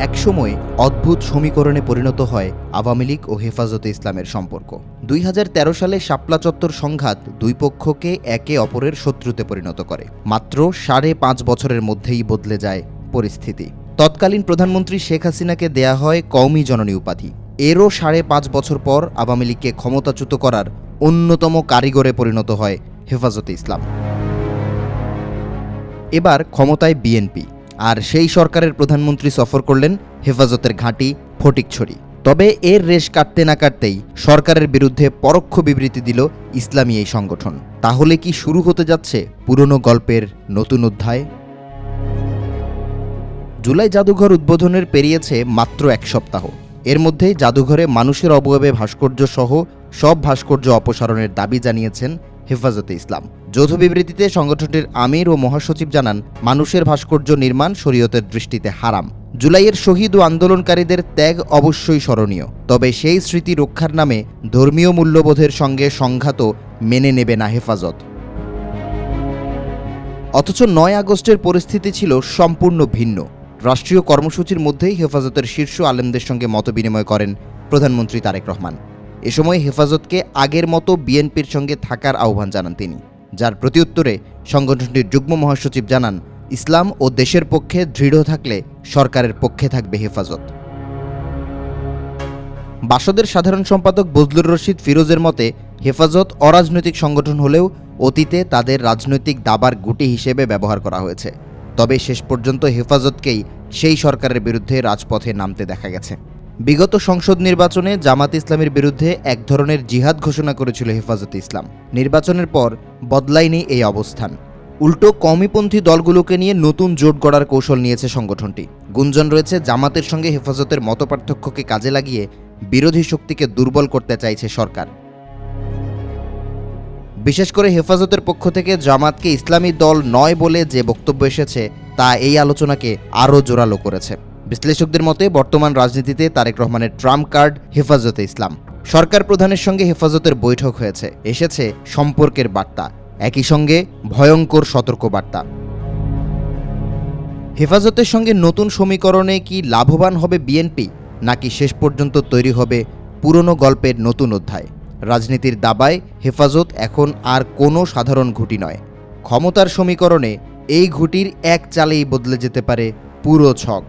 একসময় অদ্ভুত সমীকরণে পরিণত হয় আওয়ামী লীগ ও হেফাজতে ইসলামের সম্পর্ক। 2013 সালে শাপলা চত্বর সংঘাত দুই পক্ষকে একে অপরের শত্রুতে পরিণত করে। মাত্র 5.5 বছরের মধ্যেই বদলে যায় পরিস্থিতি। তৎকালীন প্রধানমন্ত্রী শেখ হাসিনাকে দেয়া হয় কওমি জননী উপাধি। এরও 5.5 বছর পর আওয়ামী লীগকে ক্ষমতাচ্যুত করার অন্যতম কারিগরে পরিণত হয় হেফাজতে ইসলাম। এবার ক্ষমতায় বিএনপি, আর সেই সরকারের প্রধানমন্ত্রী সফর করলেন হেফাজতের ঘাঁটি ফটিকছড়ি। তবে এর রেশ কাটতে না কাটতেই সরকারের বিরুদ্ধে পরোক্ষ বিবৃতি দিল ইসলামী এই সংগঠন। তাহলে কি শুরু হতে যাচ্ছে পুরনো গল্পের নতুন অধ্যায়? জুলাই জাদুঘর উদ্বোধনের পেরিয়েছে মাত্র 1 সপ্তাহ। এর মধ্যেই জাদুঘরে মানুষের অবয়বে ভাস্কর্য সহ সব ভাস্কর্য অপসারণের দাবি জানিয়েছেন হেফাজতে ইসলাম। যৌথ বিবৃতিতে সংগঠনটির আমির ও মহাসচিব জানান, মানুষের ভাস্কর্য নির্মাণ শরীয়তের দৃষ্টিতে হারাম। জুলাইয়ের শহীদ ও আন্দোলনকারীদের ত্যাগ অবশ্যই স্মরণীয়, তবে সেই স্মৃতি রক্ষার নামে ধর্মীয় মূল্যবোধের সঙ্গে সংঘাতও মেনে নেবে না হেফাজত। অথচ 9 আগস্টের পরিস্থিতি ছিল সম্পূর্ণ ভিন্ন। রাষ্ট্রীয় কর্মসূচির মধ্যেই হেফাজতের শীর্ষ আলেমদের সঙ্গে মতবিনিময় করেন প্রধানমন্ত্রী তারেক রহমান। এ সময় হেফাজতকে আগের মতো বিএনপির সঙ্গে থাকার আহ্বান জানান তিনি, যার প্রত্যুত্তরে সংগঠনটির যুগ্ম মহাসচিব জানান, ইসলাম ও দেশের পক্ষে দৃঢ় থাকলে সরকারের পক্ষে থাকবে হেফাজত। বাসদের সাধারণ সম্পাদক বজলুর রশিদ ফিরোজের মতে, হেফাজত অরাজনৈতিক সংগঠন হলেও অতীতে তাদের রাজনৈতিক দাবার গুটি হিসেবে ব্যবহার করা হয়েছে। তবে শেষ পর্যন্ত হেফাজতকেই সেই সরকারের বিরুদ্ধে রাজপথে নামতে দেখা গেছে। বিগত সংসদ নির্বাচনে জামাত ইসলামের বিরুদ্ধে এক ধরনের জিহাদ ঘোষণা করেছিল হেফাজতে ইসলাম। নির্বাচনের পর বদলায়নি এই অবস্থান। উল্টো কওমিপন্থী দলগুলোকে নিয়ে নতুন জোট গড়ার কৌশল নিয়েছে সংগঠনটি। গুঞ্জন রয়েছে, জামাতের সঙ্গে হেফাজতের মতপার্থক্যকে কাজে লাগিয়ে বিরোধী শক্তিকে দুর্বল করতে চাইছে সরকার। বিশেষ করে হেফাজতের পক্ষ থেকে জামাতকে ইসলামী দল নয় বলে যে বক্তব্য এসেছে, তা এই আলোচনাকে আরও জোরালো করেছে। বিশ্লেষকদের মতে, বর্তমান রাজনীতিতে তারেক রহমানের ট্রাম্প কার্ড হেফাজতে ইসলাম। সরকার প্রধানের সঙ্গে হেফাজতের বৈঠক হয়েছে, এসেছে সম্পর্কের বার্তা, একই সঙ্গে ভয়ঙ্কর সতর্ক বার্তা। হেফাজতের সঙ্গে নতুন সমীকরণে কি লাভবান হবে বিএনপি, নাকি শেষ পর্যন্ত তৈরি হবে পুরনো গল্পের নতুন অধ্যায়? রাজনীতির দাবায় হেফাজত এখন আর কোনো সাধারণ ঘুঁটি নয়। ক্ষমতার সমীকরণে এই ঘুঁটির এক চালেই বদলে যেতে পারে পুরো ছক।